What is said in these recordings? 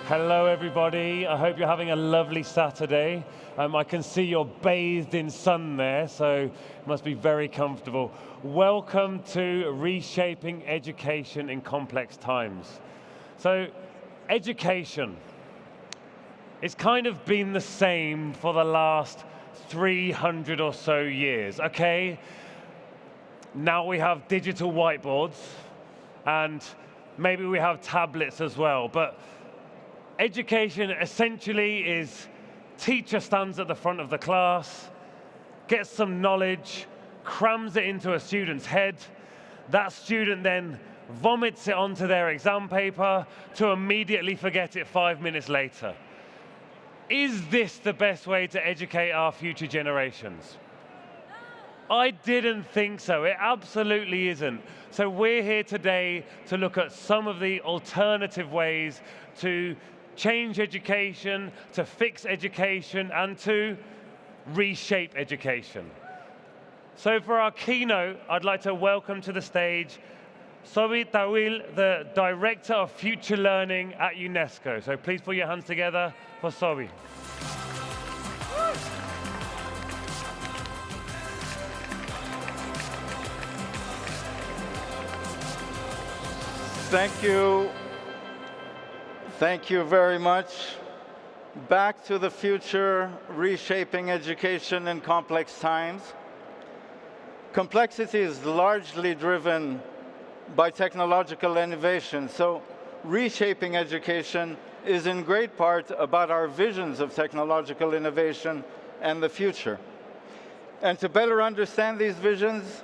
Hello, everybody. I hope you're having a lovely Saturday. I can see you're bathed in sun there, so it must be very comfortable. Welcome to Reshaping Education in Complex Times. So, education. It's kind of been the same for the last 300 or so years, okay? Now we have digital whiteboards, and maybe we have tablets as well, but education essentially is teacher stands at the front of the class, gets some knowledge, crams it into a student's head. That student then vomits it onto their exam paper to immediately forget it 5 minutes later. Is this the best way to educate our future generations? I didn't think so. It absolutely isn't. So we're here today to look at some of the alternative ways to change education, to fix education, and to reshape education. So for our keynote, I'd like to welcome to the stage Sobhi, Tawil, the Director of Future Learning at UNESCO. So please put your hands together for Sobhi. Thank you. Thank you very much. Back to the future, reshaping education in complex times. Complexity is largely driven by technological innovation, so reshaping education is in great part about our visions of technological innovation and the future. And to better understand these visions,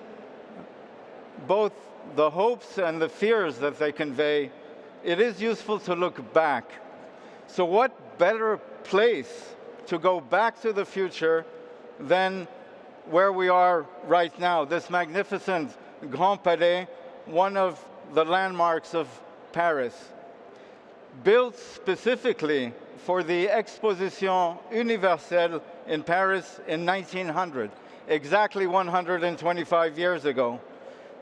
both the hopes and the fears that they convey, it is useful to look back. So what better place to go back to the future than where we are right now, this magnificent Grand Palais, one of the landmarks of Paris. Built specifically for the Exposition Universelle in Paris in 1900, exactly 125 years ago.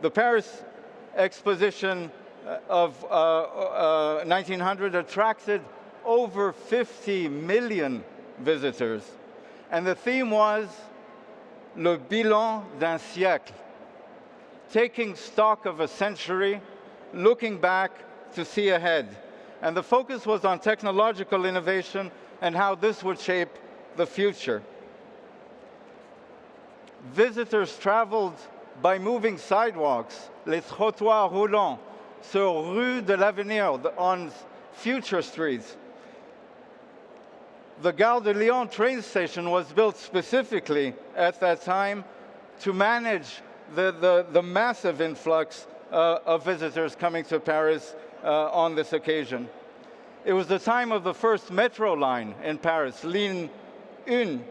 The Paris Exposition of 1900 attracted over 50 million visitors. And the theme was Le bilan d'un siècle, taking stock of a century, looking back to see ahead. And the focus was on technological innovation and how this would shape the future. Visitors traveled by moving sidewalks, les trottoirs roulants, sur Rue de l'Avenir, on future streets. The Gare de Lyon train station was built specifically at that time to manage the massive influx of visitors coming to Paris on this occasion. It was the time of the first metro line in Paris, Ligne 1.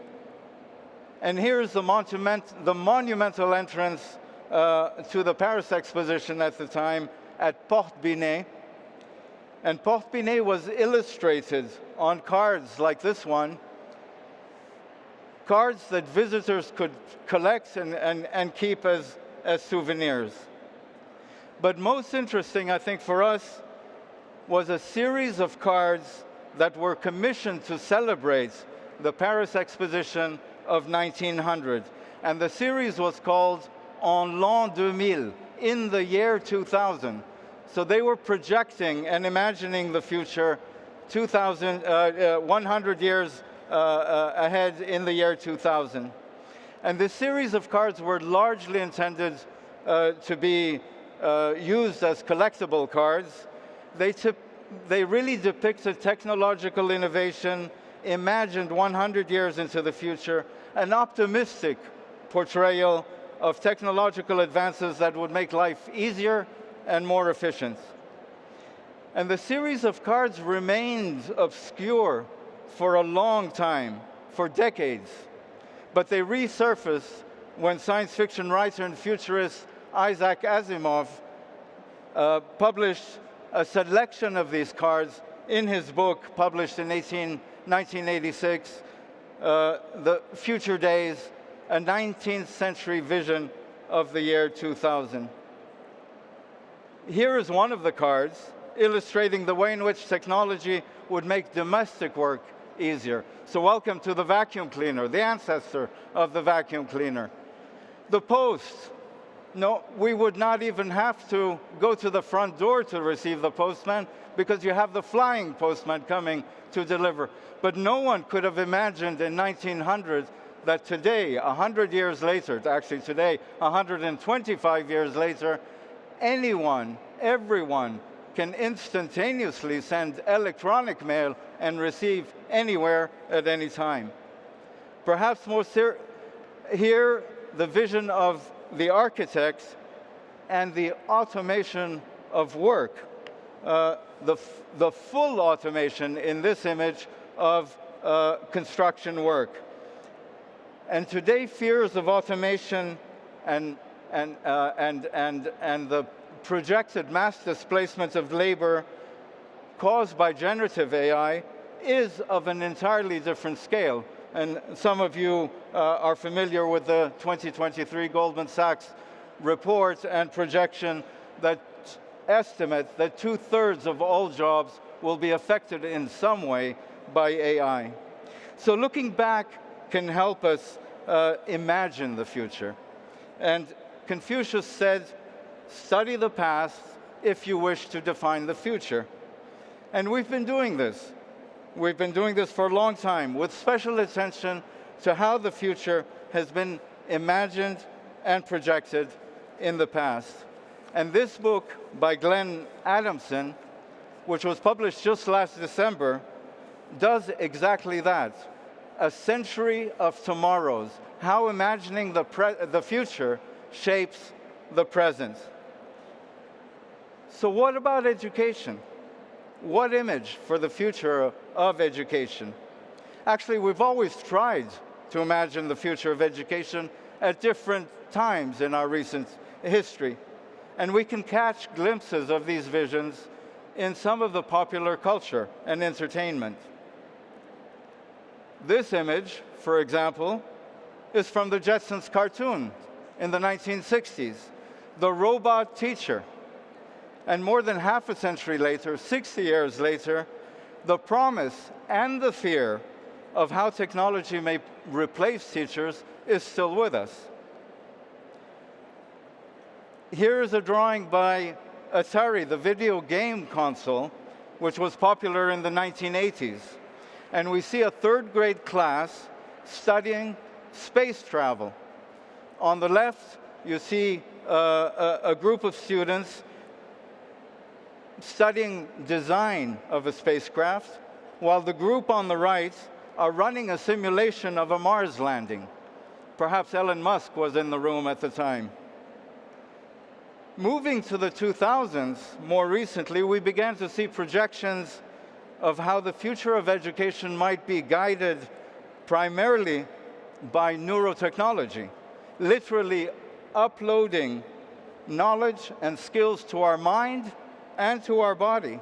And here's the monumental entrance to the Paris Exposition at the time, at Porte Binet. And Porte Binet was illustrated on cards like this one, cards that visitors could collect and keep as souvenirs. But most interesting, I think, for us, was a series of cards that were commissioned to celebrate the Paris Exposition of 1900. And the series was called En l'an 2000, in the year 2000. So they were projecting and imagining the future 100 years ahead in the year 2000. And this series of cards were largely intended to be used as collectible cards. They really depicted technological innovation imagined 100 years into the future, an optimistic portrayal of technological advances that would make life easier and more efficient. And the series of cards remained obscure for a long time, for decades. But they resurfaced when science fiction writer and futurist Isaac Asimov published a selection of these cards in his book published in 1986, The Future Days, a 19th century vision of the year 2000. Here is one of the cards. illustrating the way in which technology would make domestic work easier. So welcome to the vacuum cleaner, the ancestor of the vacuum cleaner. The post. No, we would not even have to go to the front door to receive the postman because you have the flying postman coming to deliver. But no one could have imagined in 1900 that today, 100 years later, actually today, 125 years later, anyone, everyone can instantaneously send electronic mail and receive anywhere at any time. Perhaps here, the vision of the architects and the automation of work, the full automation in this image of construction work. And today, fears of automation and the projected mass displacement of labor caused by generative AI is of an entirely different scale. And some of you are familiar with the 2023 Goldman Sachs report and projection that estimate that 2/3 of all jobs will be affected in some way by AI. So looking back can help us imagine the future. And Confucius said, study the past if you wish to define the future. And we've been doing this. We've been doing this for a long time, with special attention to how the future has been imagined and projected in the past. And this book by Glenn Adamson, which was published just last December, does exactly that. A century of tomorrows, how imagining the future shapes the present. So what about education? What image for the future of education? Actually, we've always tried to imagine the future of education at different times in our recent history. And we can catch glimpses of these visions in some of the popular culture and entertainment. This image, for example, is from the Jetsons cartoon in the 1960s, the robot teacher. And more than half a century later, 60 years later, the promise and the fear of how technology may replace teachers is still with us. Here is a drawing by Atari, the video game console, which was popular in the 1980s. And we see a third grade class studying space travel. On the left, you see a group of students studying design of a spacecraft, while the group on the right are running a simulation of a Mars landing. Perhaps Elon Musk was in the room at the time. Moving to the 2000s, more recently, we began to see projections of how the future of education might be guided primarily by neurotechnology, literally uploading knowledge and skills to our mind and to our body.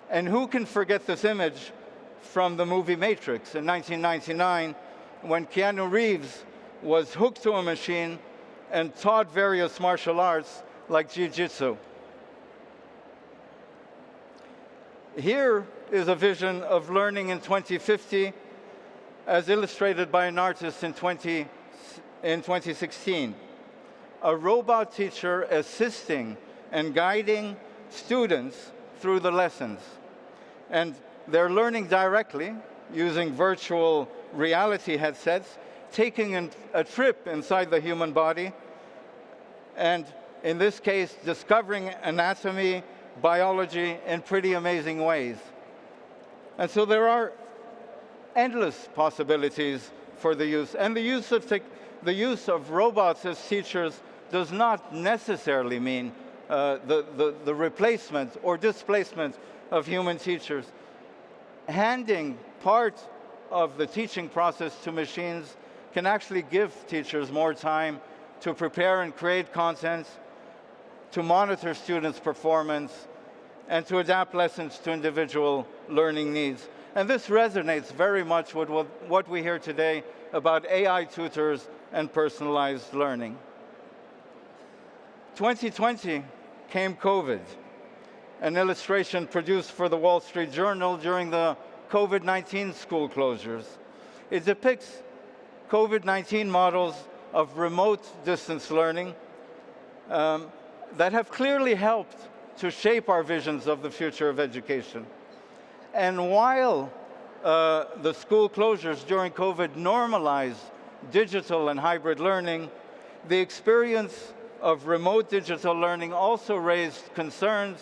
And who can forget this image from the movie Matrix in 1999, when Keanu Reeves was hooked to a machine and taught various martial arts like jiu-jitsu. Here is a vision of learning in 2050 as illustrated by an artist in 2016. A robot teacher assisting and guiding students through the lessons. And they're learning directly using virtual reality headsets, taking a trip inside the human body, and in this case, discovering anatomy, biology in pretty amazing ways. And so there are endless possibilities for the use. And the use of robots as teachers does not necessarily mean the replacement or displacement of human teachers. Handing part of the teaching process to machines can actually give teachers more time to prepare and create content, to monitor students' performance, and to adapt lessons to individual learning needs. And this resonates very much with what we hear today about AI tutors and personalized learning. 2020 came COVID, an illustration produced for the Wall Street Journal during the COVID-19 school closures. It depicts COVID-19 models of remote distance learning that have clearly helped to shape our visions of the future of education. And while the school closures during COVID normalized digital and hybrid learning, the experience of remote digital learning also raised concerns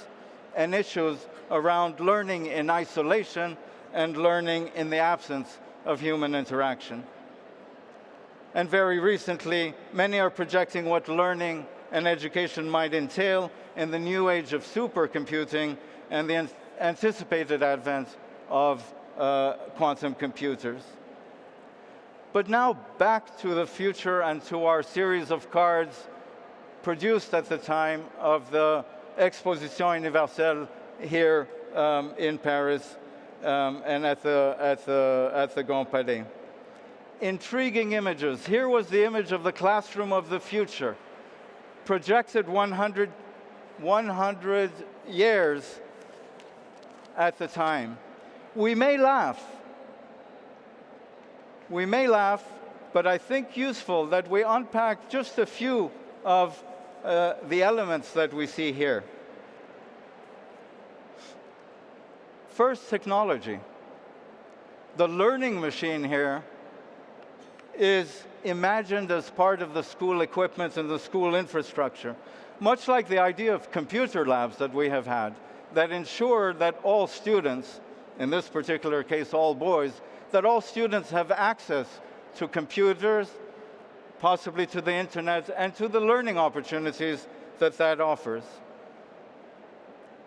and issues around learning in isolation and learning in the absence of human interaction. And very recently, many are projecting what learning and education might entail in the new age of supercomputing and the anticipated advent of quantum computers. But now back to the future and to our series of cards produced at the time of the Exposition Universelle here in Paris and at the Grand Palais. Intriguing images. Here was the image of the classroom of the future, projected 100 years at the time. We may laugh, but I think useful that we unpack just a few of the elements that we see here. First, technology. The learning machine here is imagined as part of the school equipment and the school infrastructure, much like the idea of computer labs that we have had, that ensure that all students, in this particular case all boys, that all students have access to computers, possibly to the internet, and to the learning opportunities that that offers.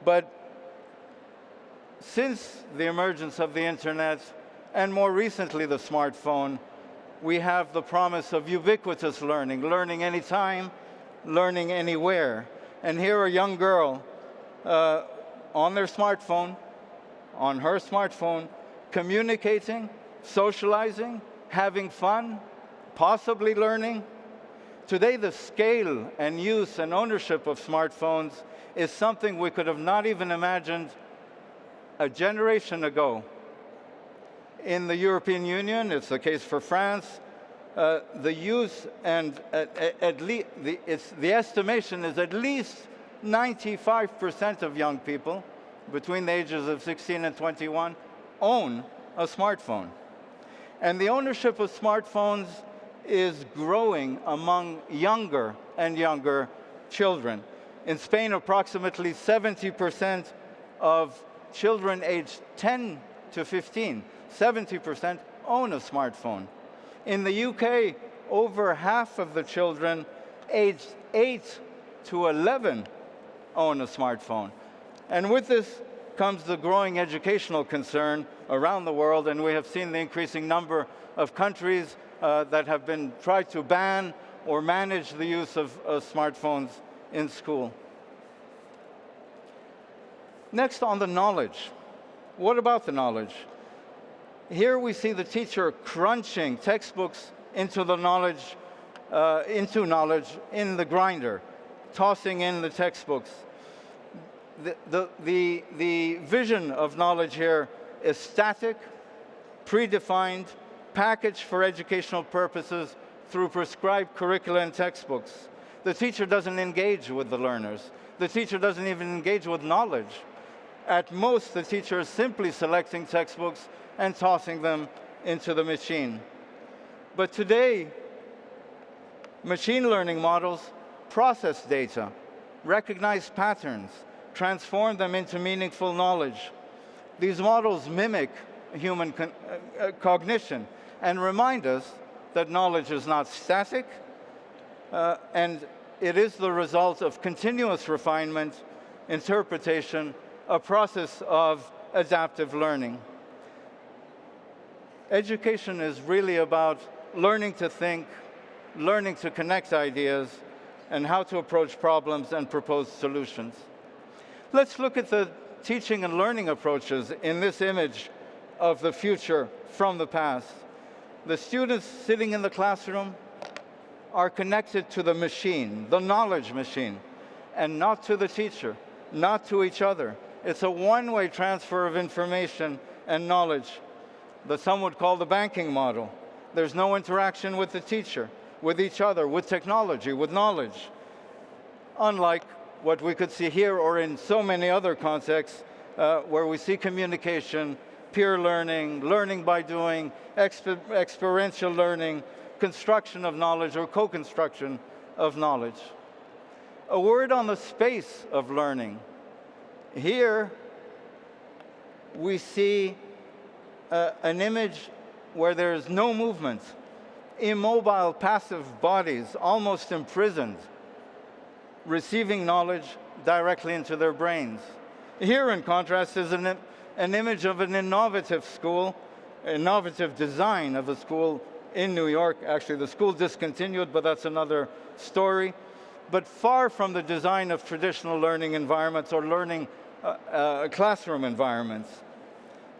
But since the emergence of the internet, and more recently the smartphone, we have the promise of ubiquitous learning, learning anytime, learning anywhere. And here a young girl on their smartphone, on her smartphone, communicating, socializing, having fun, possibly learning. Today, the scale and use and ownership of smartphones is something we could have not even imagined a generation ago. In the European Union, it's the case for France, the use and the estimation is at least 95% of young people between the ages of 16 and 21 own a smartphone. And the ownership of smartphones is growing among younger and younger children. In Spain, approximately 70% of children aged 10 to 15, 70% own a smartphone. In the UK, over half of the children aged 8 to 11 own a smartphone. And with this comes the growing educational concern around the world, and we have seen the increasing number of countries that have been tried to ban or manage the use of smartphones in school. Next, on the knowledge. What about the knowledge? Here we see the teacher crunching textbooks into knowledge in the grinder, tossing in the textbooks. The vision of knowledge here is static, predefined, packaged for educational purposes through prescribed curricula and textbooks. The teacher doesn't engage with the learners. The teacher doesn't even engage with knowledge. At most, the teacher is simply selecting textbooks and tossing them into the machine. But today, machine learning models process data, recognize patterns, transform them into meaningful knowledge. These models mimic human cognition and remind us that knowledge is not static, and it is the result of continuous refinement, interpretation, a process of adaptive learning. Education is really about learning to think, learning to connect ideas, and how to approach problems and propose solutions. Let's look at the teaching and learning approaches in this image of the future from the past. The students sitting in the classroom are connected to the machine, the knowledge machine, and not to the teacher. not to each other. It's a one-way transfer of information and knowledge that some would call the banking model. There's no interaction with the teacher, with each other, with technology, with knowledge. Unlike what we could see here or in so many other contexts where we see communication, peer learning, learning by doing, experiential learning, construction of knowledge or co-construction of knowledge. A word on the space of learning. Here we see an image where there's no movement, immobile, passive bodies, almost imprisoned, receiving knowledge directly into their brains. Here, in contrast, is an image of an innovative school, innovative design of a school in New York. Actually, the school discontinued, but that's another story. But far from the design of traditional learning environments or learning classroom environments.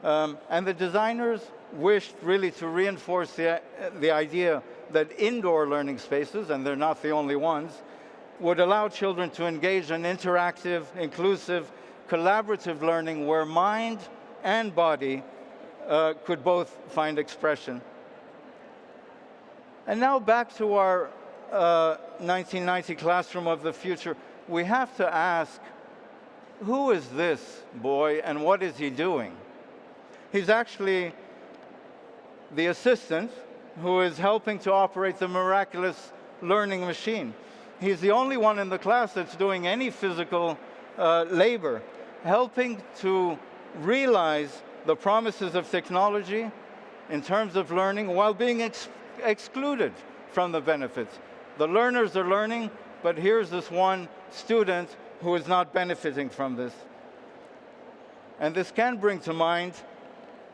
And the designers wished really to reinforce the idea that indoor learning spaces, and they're not the only ones, would allow children to engage in interactive, inclusive, collaborative learning where mind and body could both find expression. And now back to our 1990 classroom of the future. We have to ask, who is this boy and what is he doing? He's actually the assistant who is helping to operate the miraculous learning machine. He's the only one in the class that's doing any physical labor, helping to realize the promises of technology in terms of learning while being excluded from the benefits. The learners are learning, but here's this one student who is not benefiting from this. And this can bring to mind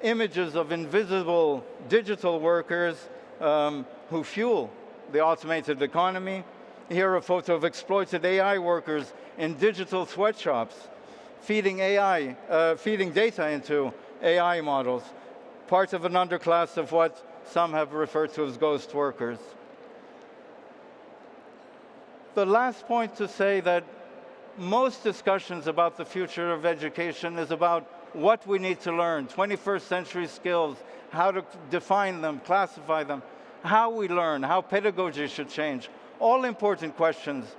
images of invisible digital workers who fuel the automated economy. Here a photo of exploited AI workers in digital sweatshops, feeding data into AI models, part of an underclass of what some have referred to as ghost workers. The last point to say that most discussions about the future of education is about what we need to learn, 21st century skills, how to define them, classify them, how we learn, how pedagogy should change. All important questions,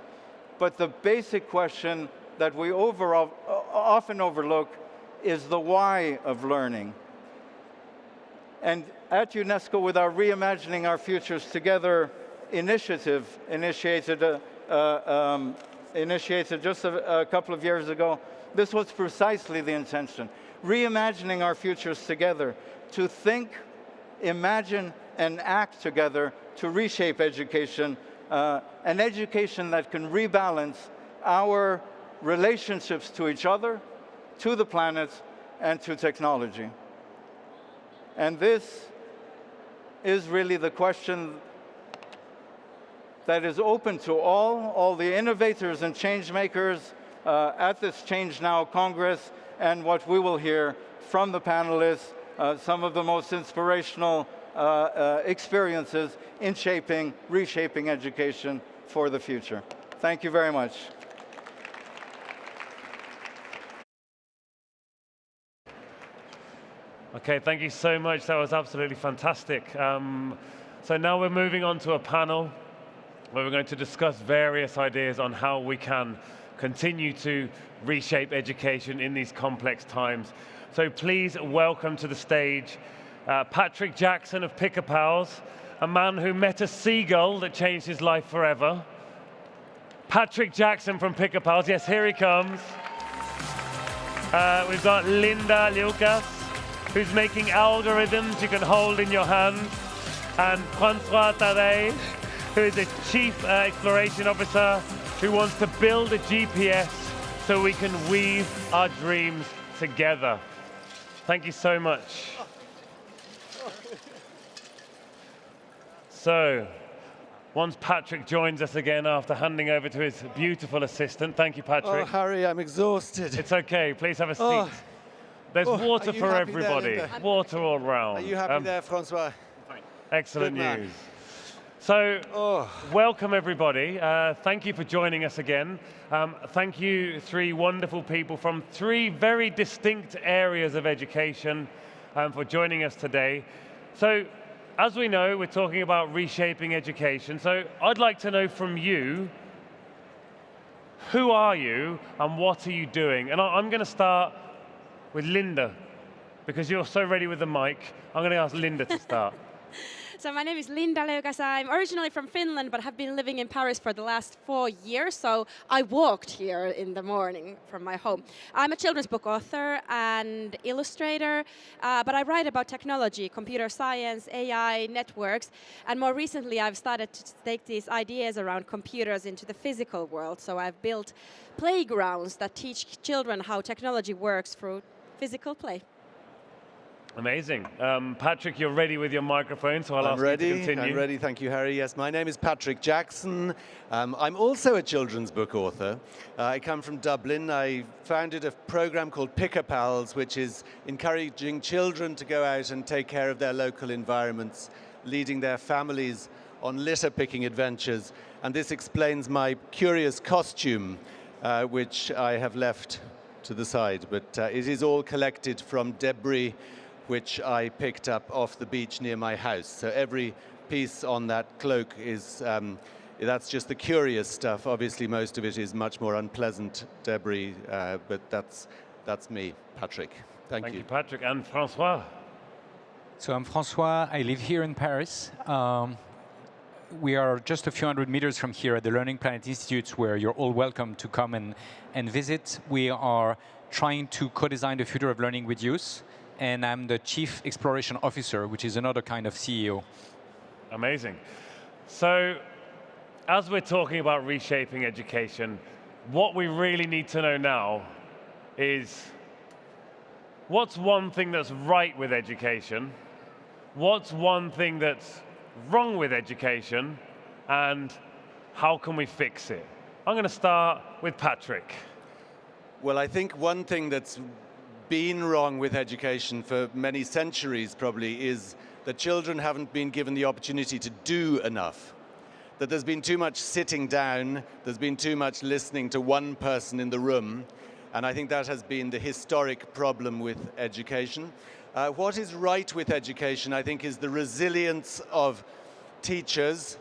but the basic question that we often overlook is the why of learning. And at UNESCO, with our Reimagining Our Futures Together initiative, initiated just a couple of years ago, this was precisely the intention. Reimagining our futures together, to think, imagine, and act together to reshape education, an education that can rebalance our relationships to each other, to the planet, and to technology. And this is really the question that is open to all the innovators and change makers at this Change Now Congress, and what we will hear from the panelists, some of the most inspirational experiences in reshaping education for the future. Thank you very much. Okay, thank you so much. That was absolutely fantastic. So now we're moving on to a panel where we're going to discuss various ideas on how we can continue to reshape education in these complex times. So please welcome to the stage Patrick Jackson of Pick-a-Pals, a man who met a seagull that changed his life forever. Patrick Jackson from Pick-a-Pals, yes, here he comes. We've got Linda Liukas, who's making algorithms you can hold in your hand, and François Taddei, who is a Chief Exploration Officer who wants to build a GPS so we can weave our dreams together. Thank you so much. So, once Patrick joins us again after handing over to his beautiful assistant. Thank you, Patrick. Oh, Harry, I'm exhausted. It's okay, please have a seat. There's water for everybody. There, water all around. Are you happy there, François? Excellent news. So, welcome everybody. Thank you for joining us again. Thank you, three wonderful people from three very distinct areas of education for joining us today. So, as we know, we're talking about reshaping education. So, I'd like to know from you, who are you and what are you doing? And I'm going to start with Linda, because you're so ready with the mic. I'm going to ask Linda to start. So my name is Liukas. I'm originally from Finland, but have been living in Paris for the last 4 years. So I walked here in the morning from my home. I'm a children's book author and illustrator, but I write about technology, computer science, AI, networks, and more recently I've started to take these ideas around computers into the physical world. So I've built playgrounds that teach children how technology works through physical play. Amazing. Patrick, you're ready with your microphone, so I'll ask you to continue. I'm ready, thank you, Harry. Yes, my name is Patrick Jackson. I'm also a children's book author. I come from Dublin. I founded a program called Pick-a-Pals, which is encouraging children to go out and take care of their local environments, leading their families on litter-picking adventures. And this explains my curious costume, which I have left to the side. But it is all collected from debris which I picked up off the beach near my house. So every piece on that cloak is, that's just the curious stuff. Obviously, most of it is much more unpleasant debris, but that's me, Patrick. Thank you, Patrick. And François? So I'm François. I live here in Paris. We are just a few hundred meters from here at the Learning Planet Institute, where you're all welcome to come and visit. We are trying to co-design the future of learning with youth. And I'm the Chief Exploration Officer, which is another kind of CEO. Amazing. So, as we're talking about reshaping education, what we really need to know now is what's one thing that's right with education, what's one thing that's wrong with education, and how can we fix it? I'm going to start with Patrick. Well, I think one thing that's been wrong with education for many centuries probably is that children haven't been given the opportunity to do enough. That there's been too much sitting down, there's been too much listening to one person in the room, and I think that has been the historic problem with education. What is right with education, I think, is the resilience of teachers,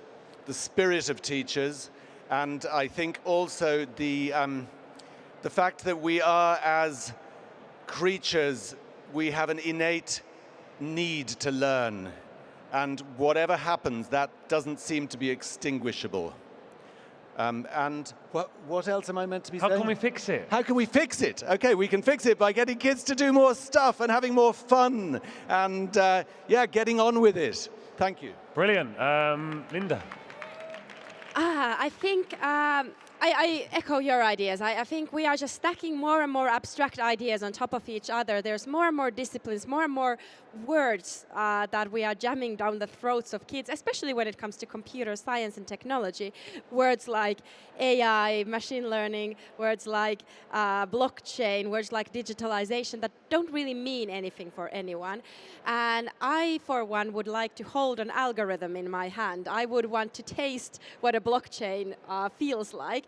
the spirit of teachers, and I think also the fact that we are, as creatures, we have an innate need to learn, and whatever happens, that doesn't seem to be extinguishable. And what else am I meant to be saying? How can we fix it? How can we fix it? Okay, we can fix it by getting kids to do more stuff and having more fun and, yeah, getting on with it. Thank you. Brilliant. Linda? I think I echo your ideas. I think we are just stacking more and more abstract ideas on top of each other. There's more and more disciplines, more and more words that we are jamming down the throats of kids, especially when it comes to computer science and technology. Words like AI, machine learning, words like blockchain, words like digitalization that don't really mean anything for anyone. And I, for one, would like to hold an algorithm in my hand. I would want to taste what a blockchain feels like.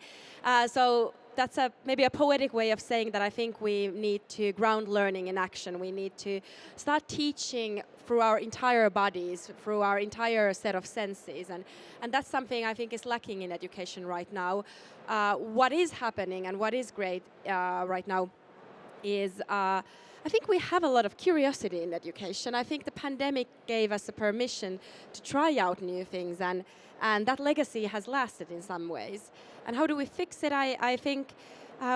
So that's maybe a poetic way of saying that I think we need to ground learning in action. We need to start teaching through our entire bodies, through our entire set of senses. And that's something I think is lacking in education right now. What is happening and what is great right now is I think we have a lot of curiosity in education. I think the pandemic gave us a permission to try out new things, and that legacy has lasted in some ways. And how do we fix it? I think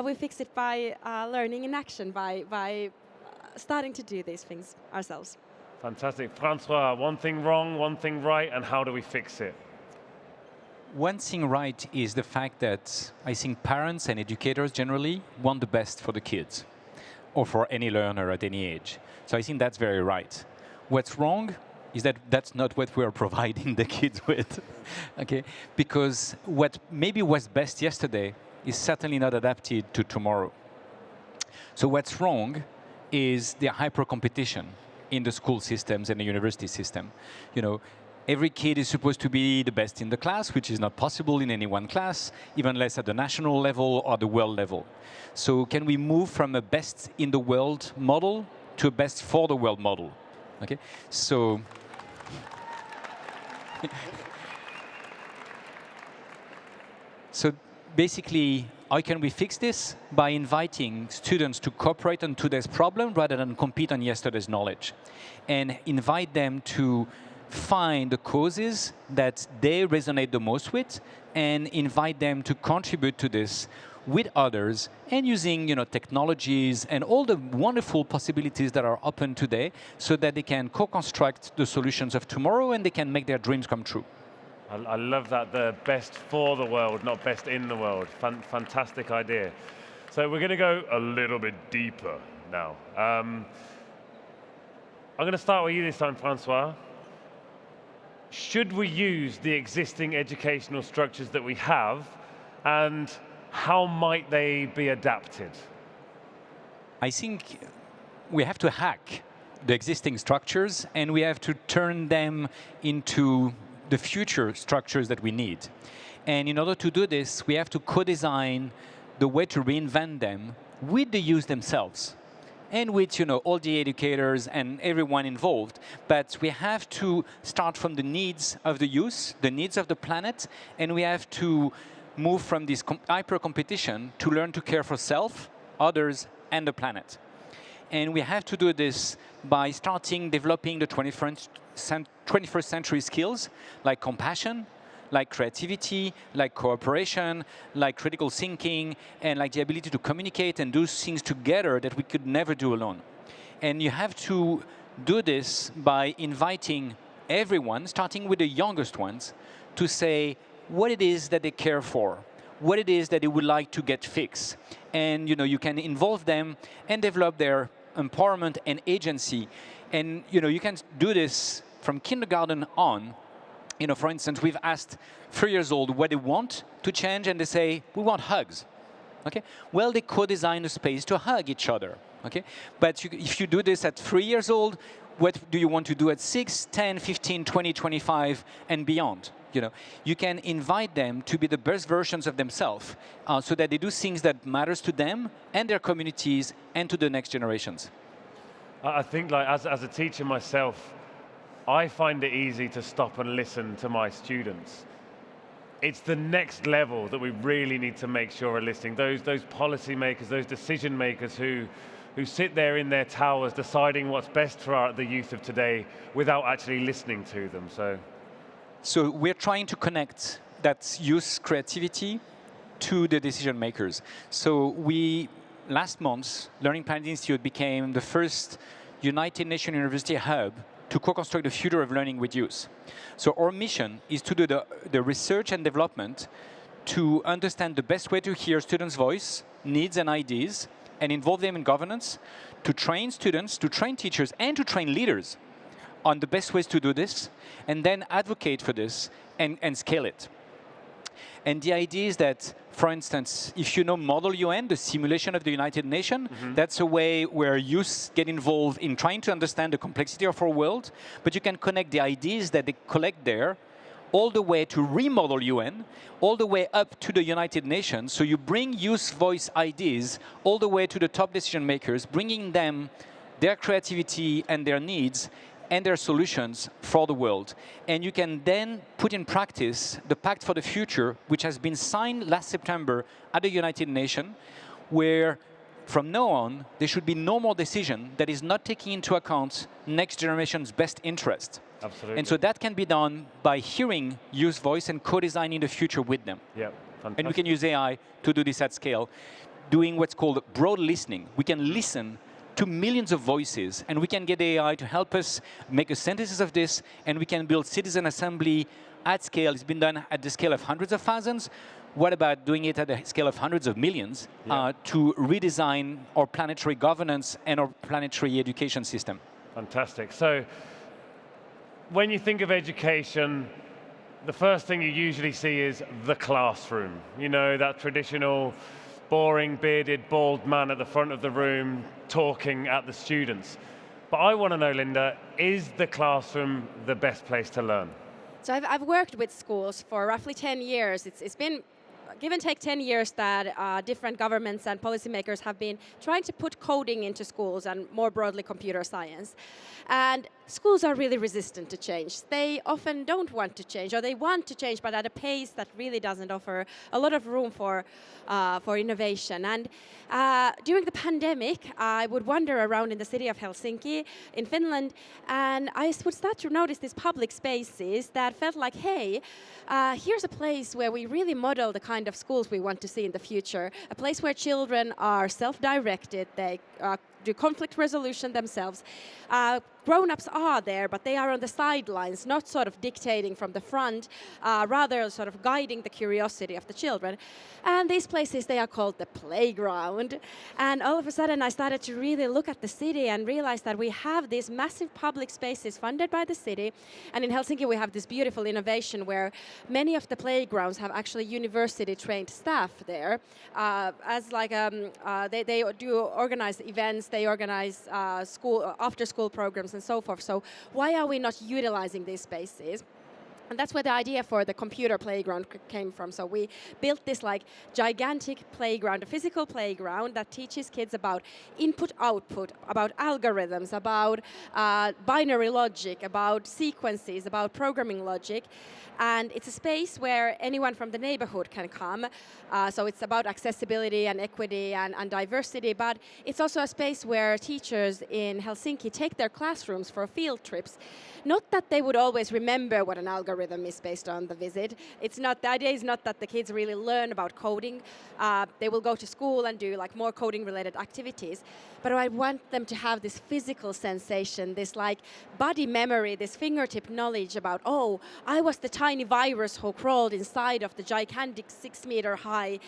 we fix it by learning in action, by starting to do these things ourselves. Fantastic. François, one thing wrong, one thing right, and how do we fix it? One thing right is the fact that I think parents and educators generally want the best for the kids, or for any learner at any age. So I think that's very right. What's wrong is that that's not what we're providing the kids with, okay? Because what maybe was best yesterday is certainly not adapted to tomorrow. So what's wrong is the hyper competition in the school systems and the university system. You know, Every kid is supposed to be the best in the class, which is not possible in any one class, even less at the national level or the world level. So can we move from a best in the world model to a best for the world model? Okay, so so basically, how can we fix this? By inviting students to cooperate on today's problem rather than compete on yesterday's knowledge. And invite them to find the causes that they resonate the most with and invite them to contribute to this with others and using technologies and all the wonderful possibilities that are open today so that they can co-construct the solutions of tomorrow and they can make their dreams come true. I love that, the best for the world, not best in the world. Fantastic idea. So we're going to go a little bit deeper now. I'm going to start with you this time, François. Should we use the existing educational structures that we have, and how might they be adapted? I think we have to hack the existing structures and we have to turn them into the future structures that we need. And in order to do this, we have to co-design the way to reinvent them with the youth themselves and with all the educators and everyone involved. But we have to start from the needs of the youth, the needs of the planet, and we have to move from this hyper-competition to learn to care for self, others, and the planet. And we have to do this by starting developing the 21st century skills like compassion, like creativity, like cooperation, like critical thinking, and like the ability to communicate and do things together that we could never do alone. And you have to do this by inviting everyone, starting with the youngest ones, to say what it is that they care for, what it is that they would like to get fixed. And you can involve them and develop their empowerment and agency. And you can do this from kindergarten on. For instance, we've asked 3 years old what they want to change, and they say, we want hugs. Okay? Well, they co-design a space to hug each other. Okay? But if you do this at 3 years old, what do you want to do at 6, 10, 15, 20, 25, and beyond? You can invite them to be the best versions of themselves so that they do things that matters to them and their communities and to the next generations. I think, as a teacher myself, I find it easy to stop and listen to my students. It's the next level that we really need to make sure are listening. Those policy makers, those decision makers who sit there in their towers deciding what's best for the youth of today without actually listening to them. So we're trying to connect that youth creativity to the decision makers. So last month, Learning Planet Institute became the first United Nations University hub to co-construct the future of learning with youth. So our mission is to do the research and development to understand the best way to hear students' voice, needs and ideas, and involve them in governance, to train students, to train teachers, and to train leaders on the best ways to do this, and then advocate for this and scale it. And the idea is that, for instance, if you know Model UN, the simulation of the United Nations, that's a way where youth get involved in trying to understand the complexity of our world, but you can connect the ideas that they collect there all the way to remodel UN, all the way up to the United Nations. So you bring youth voice ideas all the way to the top decision makers, bringing them their creativity and their needs and their solutions for the world. And you can then put in practice the Pact for the Future, which has been signed last September at the United Nations, where from now on, there should be no more decision that is not taking into account next generation's best interest. Absolutely. And so that can be done by hearing youth voice and co-designing the future with them. Yeah, fantastic. And we can use AI to do this at scale, doing what's called broad listening. We can listen to millions of voices, and we can get AI to help us make a synthesis of this, and we can build citizen assembly at scale. It's been done at the scale of hundreds of thousands. What about doing it at the scale of hundreds of millions to redesign our planetary governance and our planetary education system? Fantastic. So when you think of education, the first thing you usually see is the classroom. That traditional boring, bearded, bald man at the front of the room talking at the students. But I want to know, Linda, is the classroom the best place to learn? So I've worked with schools for roughly 10 years. It's been give and take 10 years that different governments and policymakers have been trying to put coding into schools and more broadly computer science. And schools are really resistant to change. They often don't want to change, or they want to change, but at a pace that really doesn't offer a lot of room for innovation. And during the pandemic, I would wander around in the city of Helsinki in Finland, and I would start to notice these public spaces that felt like, hey, here's a place where we really model the kind of schools we want to see in the future, a place where children are self-directed, they do conflict resolution themselves. Grown-ups are there, but they are on the sidelines, not sort of dictating from the front, rather sort of guiding the curiosity of the children. And these places, they are called the playground. And all of a sudden, I started to really look at the city and realize that we have these massive public spaces funded by the city. And in Helsinki, we have this beautiful innovation where many of the playgrounds have actually university-trained staff there. They do organize events, they organize after-school programs and so forth. So why are we not utilizing these spaces? And that's where the idea for the computer playground came from. So we built this like gigantic playground, a physical playground that teaches kids about input-output, about algorithms, about binary logic, about sequences, about programming logic. And it's a space where anyone from the neighborhood can come. So it's about accessibility and equity and diversity, but it's also a space where teachers in Helsinki take their classrooms for field trips. Not that they would always remember what an algorithm is based on the visit. The idea is not that the kids really learn about coding. They will go to school and do like more coding related activities. But I want them to have this physical sensation, this like body memory, this fingertip knowledge about, oh, I was the tiny virus who crawled inside of the gigantic 6-meter high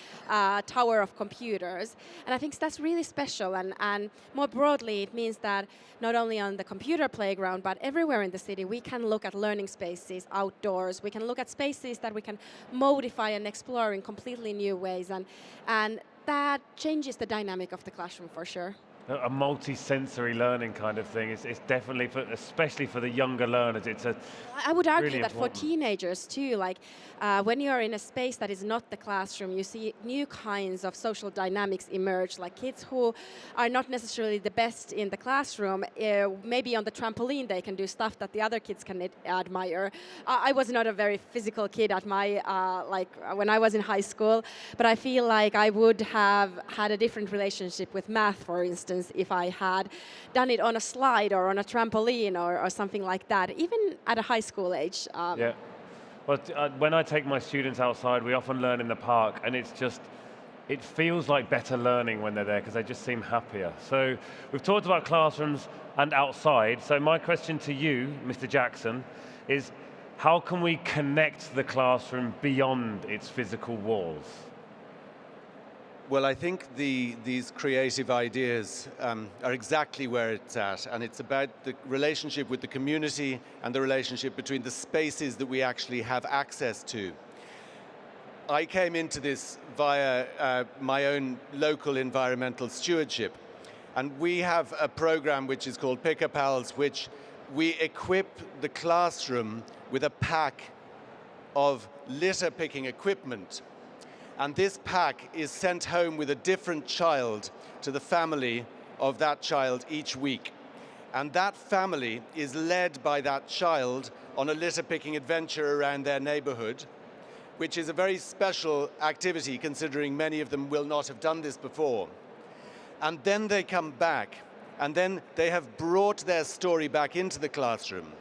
tower of computers. And I think that's really special. And more broadly, it means that not only on the computer playground, but everywhere in the city, we can look at learning spaces outdoors. We can look at spaces that we can modify and explore in completely new ways. And that changes the dynamic of the classroom for sure. A multi-sensory learning kind of thing. It's definitely, especially for the younger learners, I would argue really that important. For teenagers too, like when you're in a space that is not the classroom, you see new kinds of social dynamics emerge, like kids who are not necessarily the best in the classroom, maybe on the trampoline they can do stuff that the other kids can admire. I was not a very physical kid at my, when I was in high school, but I feel like I would have had a different relationship with math, for instance, if I had done it on a slide or on a trampoline or something like that, even at a high school age. Yeah. Well, when I take my students outside, we often learn in the park, and it feels like better learning when they're there because they just seem happier. So we've talked about classrooms and outside. So my question to you, Mr. Jackson, is how can we connect the classroom beyond its physical walls? Well, I think these creative ideas are exactly where it's at, and it's about the relationship with the community and the relationship between the spaces that we actually have access to. I came into this via my own local environmental stewardship, and we have a program which is called Pick-a-Pals, which we equip the classroom with a pack of litter picking equipment. And this pack is sent home with a different child to the family of that child each week. And that family is led by that child on a litter-picking adventure around their neighborhood, which is a very special activity considering many of them will not have done this before. And then they come back, and then they have brought their story back into the classroom.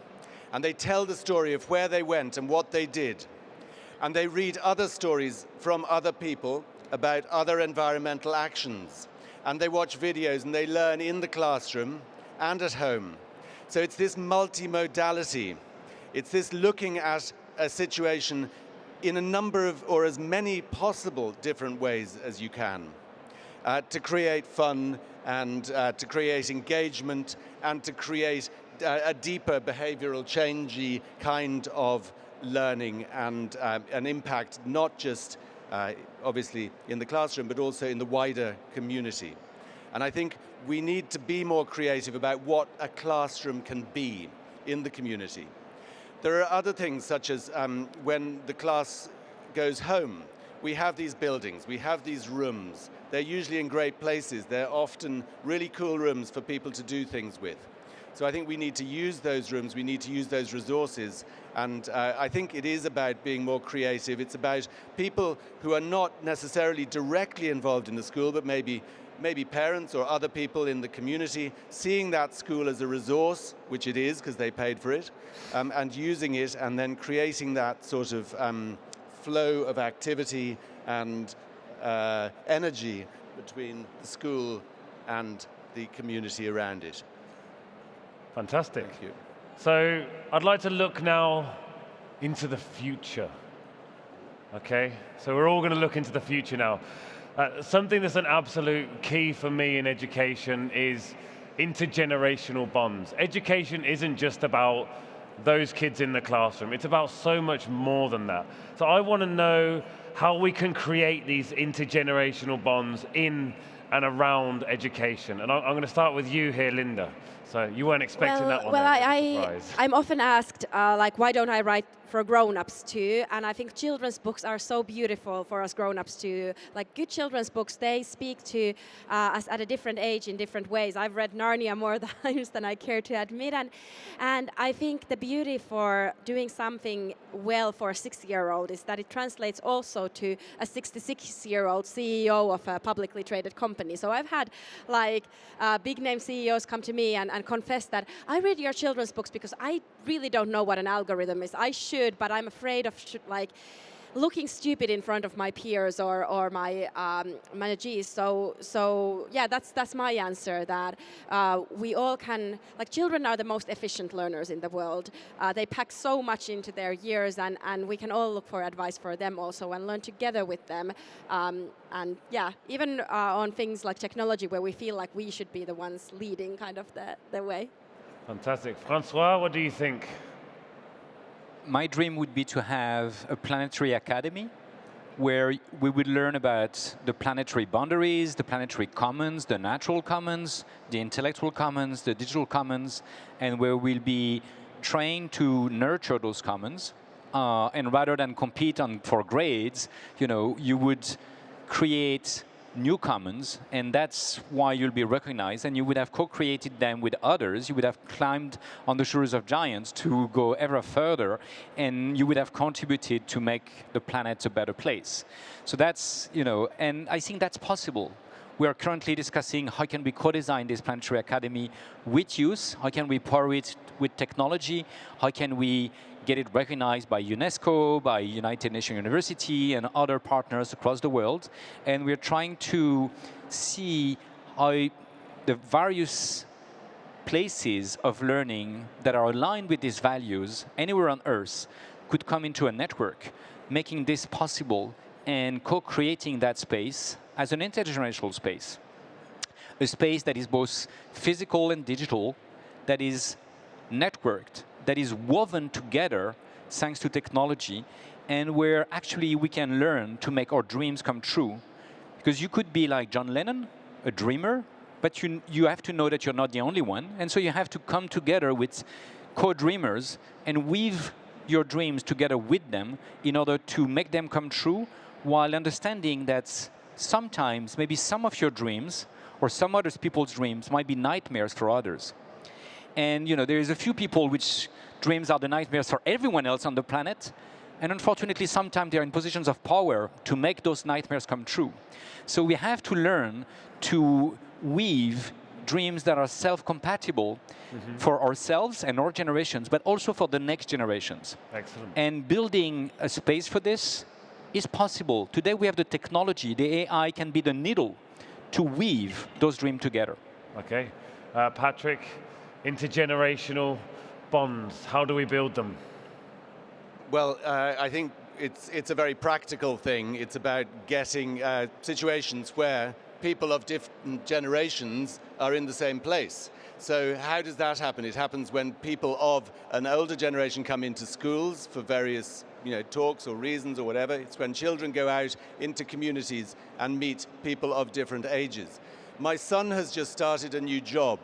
And they tell the story of where they went and what they did. And they read other stories from other people about other environmental actions. And they watch videos and they learn in the classroom and at home. So it's this multimodality. It's this looking at a situation in a number of, or as many possible different ways as you can, to create fun and to create engagement and to create a deeper behavioral changey kind of learning and an impact not just obviously in the classroom but also in the wider community. And I think we need to be more creative about what a classroom can be in the community. There are other things, such as when the class goes home, we have these buildings, we have these rooms. They're usually in great places. They're often really cool rooms for people to do things with. So I think we need to use those rooms, we need to use those resources, and I think it is about being more creative. It's about people who are not necessarily directly involved in the school, but maybe parents or other people in the community, seeing that school as a resource, which it is because they paid for it, and using it and then creating that sort of flow of activity and energy between the school and the community around it. Fantastic. Thank you. So I'd like to look now into the future. Okay, so we're all going to look into the future now. Something that's an absolute key for me in education is intergenerational bonds. Education isn't just about those kids in the classroom. It's about so much more than that. So I want to know how we can create these intergenerational bonds in and around education. And I'm going to start with you here, Linda. So you weren't expecting that one. Well, I'm often asked, like, why don't I write for grown-ups too? And I think children's books are so beautiful for us grown-ups too. Like, good children's books, they speak to us at a different age in different ways. I've read Narnia more times than I care to admit, and I think the beauty for doing something well for a 6-year-old is that it translates also to a 66-year-old CEO of a publicly traded company. So I've had like big-name CEOs come to me and confess that I read your children's books because I really don't know what an algorithm is. I should, but I'm afraid of like looking stupid in front of my peers or my managers. So yeah, that's my answer. That we all can, like, children are the most efficient learners in the world. They pack so much into their years, and we can all look for advice for them also and learn together with them. And yeah, even on things like technology, where we feel like we should be the ones leading kind of the way. Fantastic. François, what do you think? My dream would be to have a planetary academy where we would learn about the planetary boundaries, the planetary commons, the natural commons, the intellectual commons, the digital commons, and where we'll be trained to nurture those commons. And rather than compete for grades, you would create new commons, and that's why you'll be recognized, and you would have co-created them with others. You would have climbed on the shoulders of giants to go ever further, and you would have contributed to make the planet a better place. So that's, and I think that's possible. We are currently discussing how can we co-design this planetary academy with youth, how can we power it with technology, how can we get it recognized by UNESCO, by United Nations University, and other partners across the world. And we're trying to see how the various places of learning that are aligned with these values anywhere on Earth could come into a network, making this possible and co-creating that space as an intergenerational space. A space that is both physical and digital, that is networked, that is woven together thanks to technology, and where actually we can learn to make our dreams come true. Because you could be like John Lennon, a dreamer, but you have to know that you're not the only one, and so you have to come together with co-dreamers and weave your dreams together with them in order to make them come true, while understanding that sometimes maybe some of your dreams or some other people's dreams might be nightmares for others. And there is a few people which dreams are the nightmares for everyone else on the planet. And unfortunately, sometimes they're in positions of power to make those nightmares come true. So we have to learn to weave dreams that are self-compatible for ourselves and our generations, but also for the next generations. Excellent. And building a space for this is possible. Today we have the technology. The AI can be the needle to weave those dreams together. Okay. Patrick, intergenerational bonds, how do we build them? Well, I think it's a very practical thing. It's about getting situations where people of different generations are in the same place. So how does that happen? It happens when people of an older generation come into schools for various talks or reasons or whatever. It's when children go out into communities and meet people of different ages. My son has just started a new job,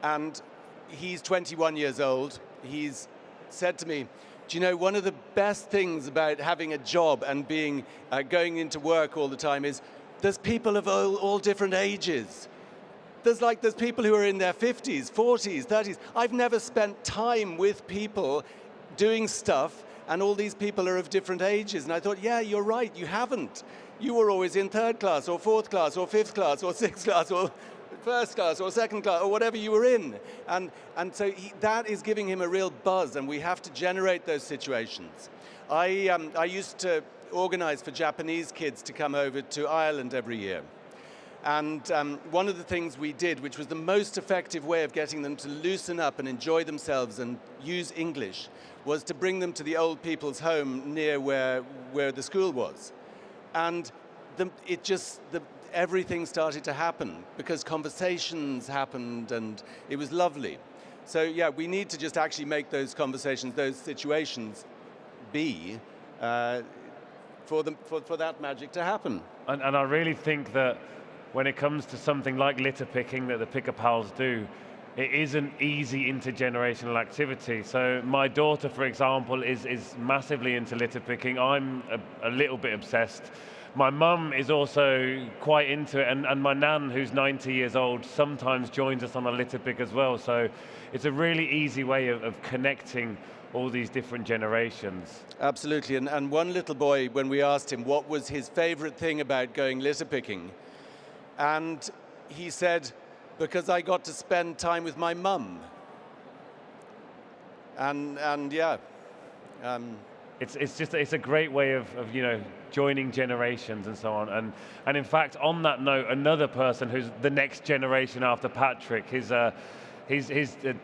and he's 21 years old. He's said to me, do you know, one of the best things about having a job and being going into work all the time is there's people of all different ages. There's people who are in their 50s, 40s, 30s. I've never spent time with people doing stuff, and all these people are of different ages. And I thought, yeah, you're right, you haven't. You were always in third class, or fourth class, or fifth class, or sixth class, or first class, or second class, or whatever you were in. And so that is giving him a real buzz, and we have to generate those situations. I used to organize for Japanese kids to come over to Ireland every year. And one of the things we did, which was the most effective way of getting them to loosen up and enjoy themselves and use English, was to bring them to the old people's home near where the school was. And everything started to happen because conversations happened, and it was lovely. So yeah, we need to just actually make those conversations, those situations be for that magic to happen. And I really think that when it comes to something like litter picking that the Picker Pals do, it is an easy intergenerational activity. So my daughter, for example, is massively into litter picking. I'm a little bit obsessed. My mum is also quite into it, and my nan, who's 90 years old, sometimes joins us on a litter pick as well. So it's a really easy way of connecting all these different generations. Absolutely, and one little boy, when we asked him what was his favorite thing about going litter picking, and he said, because I got to spend time with my mum. And yeah. It's a great way of joining generations and so on. And in fact, on that note, another person who's the next generation after Patrick, his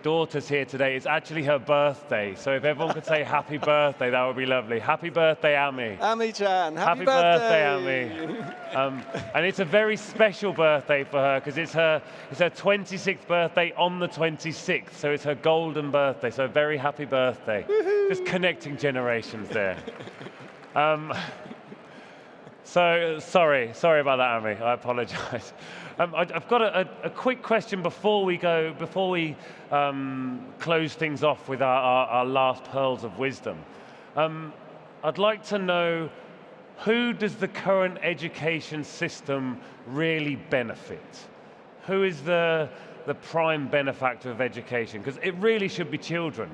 daughter's here today. It's actually her birthday. So if everyone could say happy birthday, that would be lovely. Happy birthday, Ami. Ami-chan, happy birthday, Ami. And it's a very special birthday for her because it's her 26th birthday on the 26th. So it's her golden birthday. So a very happy birthday. Woo-hoo. Just connecting generations there. So sorry about that, Ami. I apologize. I've got a quick question before we close things off with our last pearls of wisdom. I'd like to know, who does the current education system really benefit? Who is the prime benefactor of education? Because it really should be children,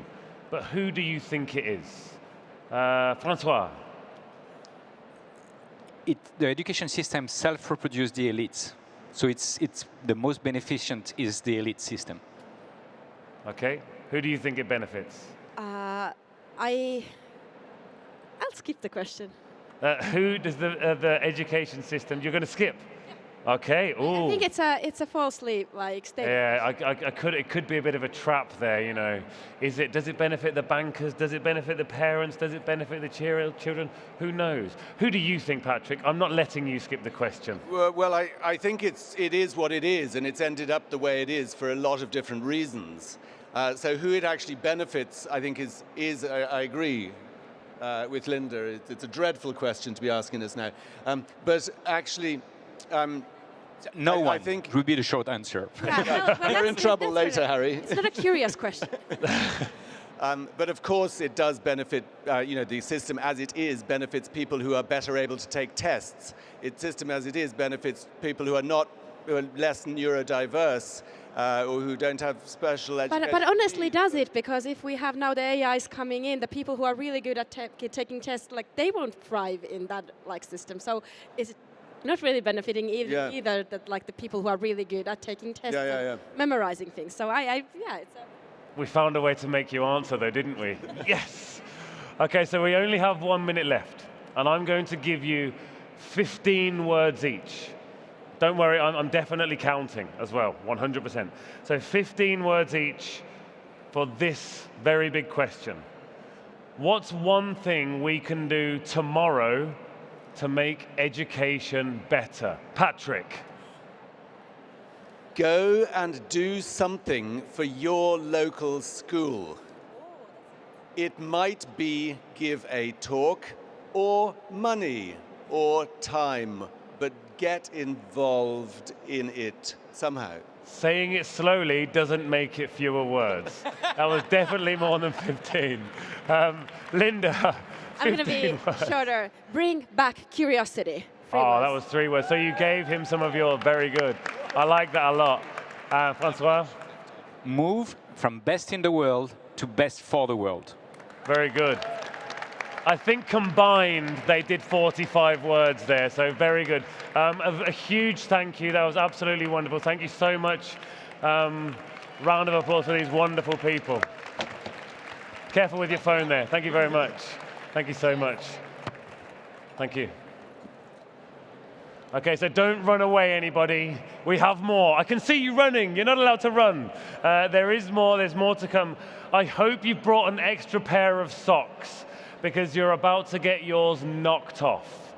but who do you think it is? François? The education system self-reproduces the elites. So it's the most beneficent is the elite system. Okay. Who do you think it benefits? I'll skip the question. Who does the education system? You're going to skip. Yeah. Okay. Ooh. I think it's a falsely statement. Yeah. It could be a bit of a trap there. Does it benefit the bankers? Does it benefit the parents? Does it benefit the children? Who knows? Who do you think, Patrick? I'm not letting you skip the question. Well, I think it is what it is, and it's ended up the way it is for a lot of different reasons. So who it actually benefits, I think, is I agree with Linda. It's a dreadful question to be asking us now. But actually, no one I think would be the short answer. Yeah, you're in trouble later, Harry. It's not a curious question. But of course, it does benefit, the system as it is benefits people who are better able to take tests. Its system as it is benefits people who are less neurodiverse or who don't have special education. But honestly, does it? Because if we have now the AIs coming in, the people who are really good at taking tests, they won't thrive in that system. So is it not really benefiting either that the people who are really good at taking tests and memorizing things? So We found a way to make you answer, though, didn't we? Yes. Okay, so we only have 1 minute left, and I'm going to give you 15 words each. Don't worry, I'm definitely counting as well, 100%. So 15 words each for this very big question. What's one thing we can do tomorrow to make education better? Patrick. Go and do something for your local school. It might be give a talk, or money, or time, but get involved in it somehow. Saying it slowly doesn't make it fewer words. That was definitely more than 15. Linda, 15 I'm going to be words. shorter. Bring back curiosity. Oh, that was 3 words. So you gave him some of your, very good. I like that a lot. François? Move from best in the world to best for the world. Very good. I think combined they did 45 words there, so very good. A huge thank you. That was absolutely wonderful. Thank you so much. Round of applause for these wonderful people. Careful with your phone there. Thank you very much. Thank you so much. Thank you. Okay, so don't run away, anybody. We have more. I can see you running. You're not allowed to run. There is more. There's more to come. I hope you brought an extra pair of socks because you're about to get yours knocked off.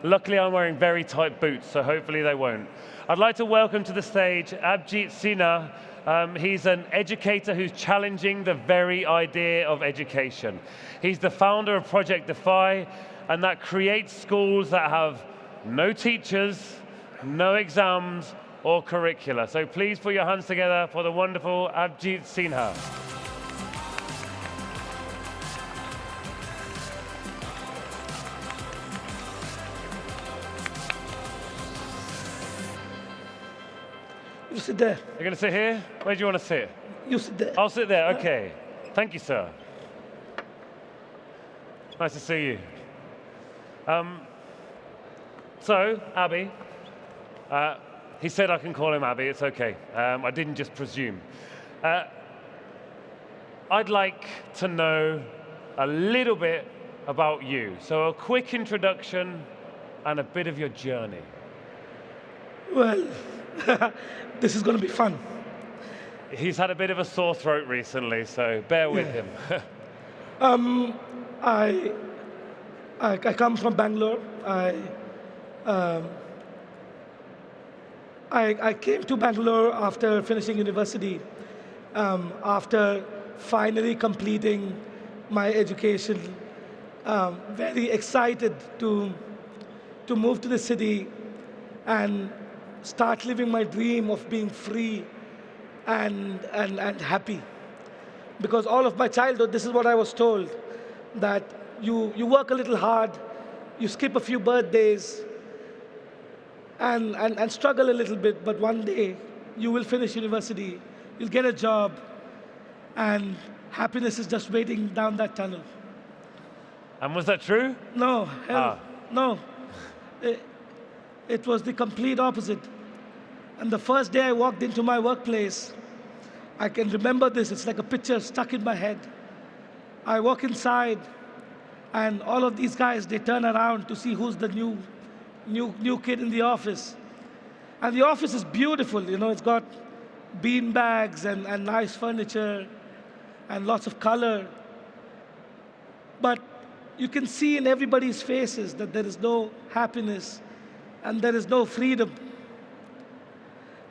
Luckily, I'm wearing very tight boots, so hopefully they won't. I'd like to welcome to the stage Abhijit Sinha. He's an educator who's challenging the very idea of education. He's the founder of Project DEFY, and that creates schools that have no teachers, no exams, or curricula. So please put your hands together for the wonderful Abhijit Sinha. You sit there. You're going to sit here? Where do you want to sit? You sit there. I'll sit there, okay. Thank you, sir. Nice to see you. So, Abby, he said I can call him Abby, it's okay. I didn't just presume. I'd like to know a little bit about you. So a quick introduction and a bit of your journey. Well, this is going to be fun. He's had a bit of a sore throat recently, so bear with him. I come from Bangalore. I came to Bangalore after finishing university, after finally completing my education. Very excited to move to the city and start living my dream of being free and happy. Because all of my childhood, this is what I was told, that you work a little hard, you skip a few birthdays, and struggle a little bit, but one day you will finish university, you'll get a job, and happiness is just waiting down that tunnel. And was that true? No, hell, no. It was the complete opposite. And the first day I walked into my workplace, I can remember this, it's like a picture stuck in my head. I walk inside, and all of these guys, they turn around to see who's the new kid in the office. And the office is beautiful, you know, it's got bean bags and nice furniture and lots of color. But you can see in everybody's faces that there is no happiness and there is no freedom.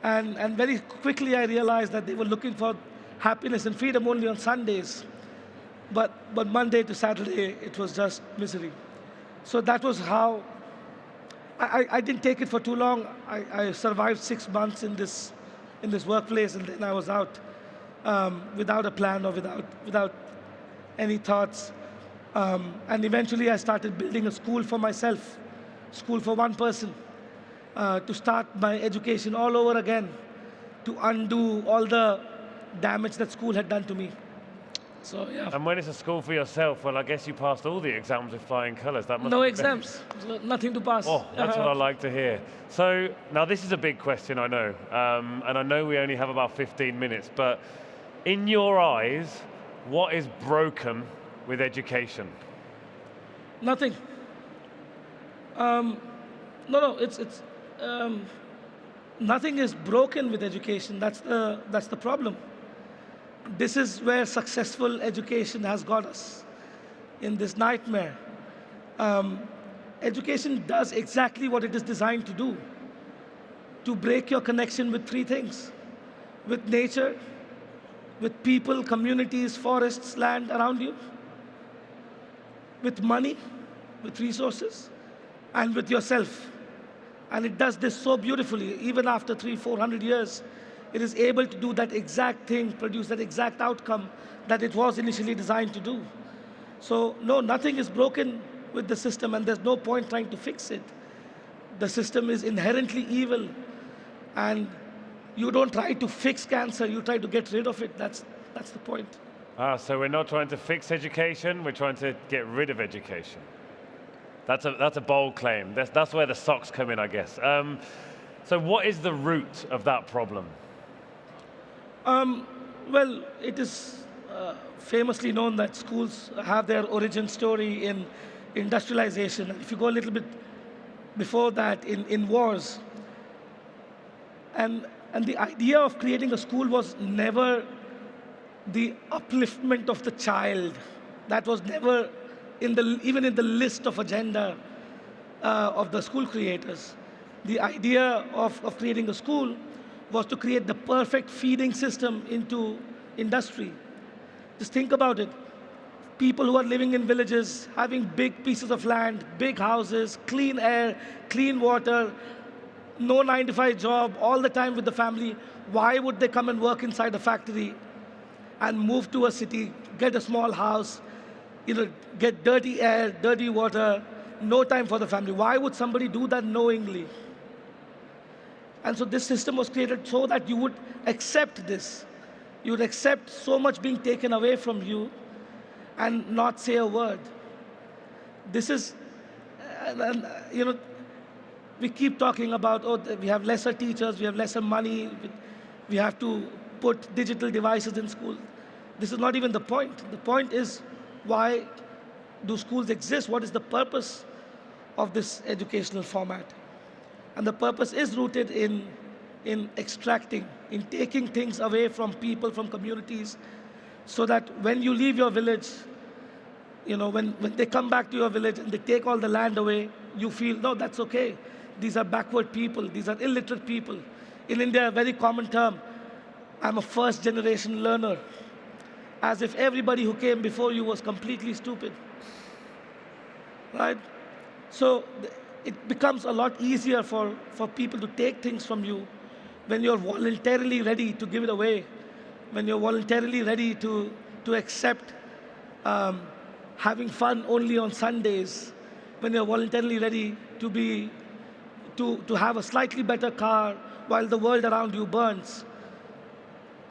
And very quickly I realized that they were looking for happiness and freedom only on Sundays. But Monday to Saturday, it was just misery. So that was how, I didn't take it for too long. I survived 6 months in this workplace, and then I was out without a plan or without any thoughts. And eventually I started building a school for myself, school for one person, to start my education all over again, to undo all the damage that school had done to me. So, yeah. And when it's a school for yourself, well, I guess you passed all the exams with flying colours. That must No be exams, nothing to pass. Oh, that's what I like to hear. So now this is a big question, I know, and I know we only have about 15 minutes, but in your eyes, what is broken with education? Nothing. No, it's nothing is broken with education. That's the problem. This is where successful education has got us, in this nightmare. Education does exactly what it is designed to do, to break your connection with 3 things: with nature, with people, communities, forests, land around you, with money, with resources, and with yourself. And it does this so beautifully. Even after 300-400 years, it is able to do that exact thing, produce that exact outcome that it was initially designed to do. So no, nothing is broken with the system, and there's no point trying to fix it. The system is inherently evil, and you don't try to fix cancer, you try to get rid of it. That's the point. So we're not trying to fix education, we're trying to get rid of education. That's a bold claim. That's where the socks come in, I guess. So what is the root of that problem? Well, it is famously known that schools have their origin story in industrialization. If you go a little bit before that, in wars, and the idea of creating a school was never the upliftment of the child. That was never even in the list of agenda of the school creators. The idea of creating a school was to create the perfect feeding system into industry. Just think about it. People who are living in villages, having big pieces of land, big houses, clean air, clean water, no 9-to-5 job, all the time with the family, why would they come and work inside a factory and move to a city, get a small house, get dirty air, dirty water, no time for the family? Why would somebody do that knowingly? And so this system was created so that you would accept this. You would accept so much being taken away from you and not say a word. This is, we keep talking about, we have lesser teachers, we have lesser money, we have to put digital devices in school. This is not even the point. The point is, why do schools exist? What is the purpose of this educational format? And the purpose is rooted in extracting, in taking things away from people, from communities, so that when you leave your village, when they come back to your village and they take all the land away, you feel, no, that's okay. These are backward people. These are illiterate people. In India, a very common term, I'm a first-generation learner, as if everybody who came before you was completely stupid, right? So it becomes a lot easier for people to take things from you when you're voluntarily ready to give it away, when you're voluntarily ready to accept having fun only on Sundays, when you're voluntarily ready to have a slightly better car while the world around you burns.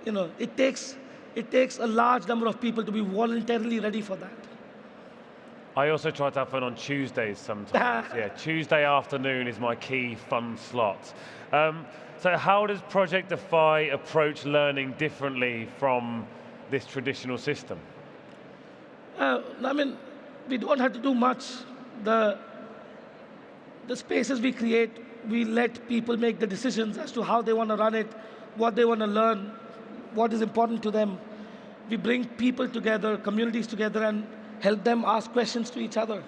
It takes a large number of people to be voluntarily ready for that. I also try to have fun on Tuesdays sometimes. Yeah, Tuesday afternoon is my key fun slot. So how does Project DEFY approach learning differently from this traditional system? We don't have to do much. The spaces we create, we let people make the decisions as to how they want to run it, what they want to learn, what is important to them. We bring people together, communities together, and help them ask questions to each other.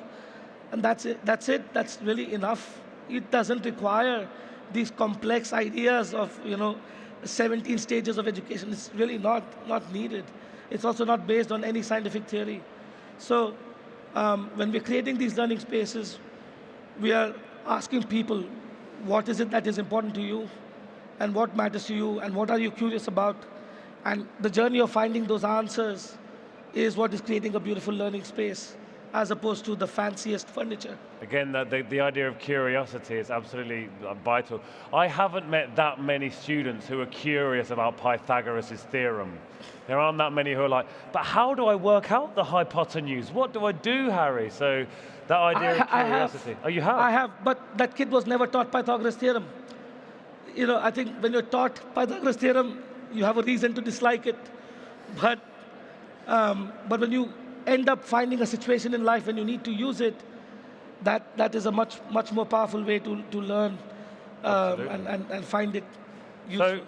And that's it. That's really enough. It doesn't require these complex ideas of 17 stages of education. It's really not needed. It's also not based on any scientific theory. So when we're creating these learning spaces, we are asking people, what is it that is important to you, and what matters to you, and what are you curious about? And the journey of finding those answers is what is creating a beautiful learning space, as opposed to the fanciest furniture. Again, the idea of curiosity is absolutely vital. I haven't met that many students who are curious about Pythagoras' theorem. There aren't that many who are like, but how do I work out the hypotenuse? What do I do, Harry? So that idea of curiosity. You have? I have, but that kid was never taught Pythagoras' theorem. I think when you're taught Pythagoras' theorem, you have a reason to dislike it. But when you end up finding a situation in life when you need to use it, that is a much more powerful way to learn and find it useful. So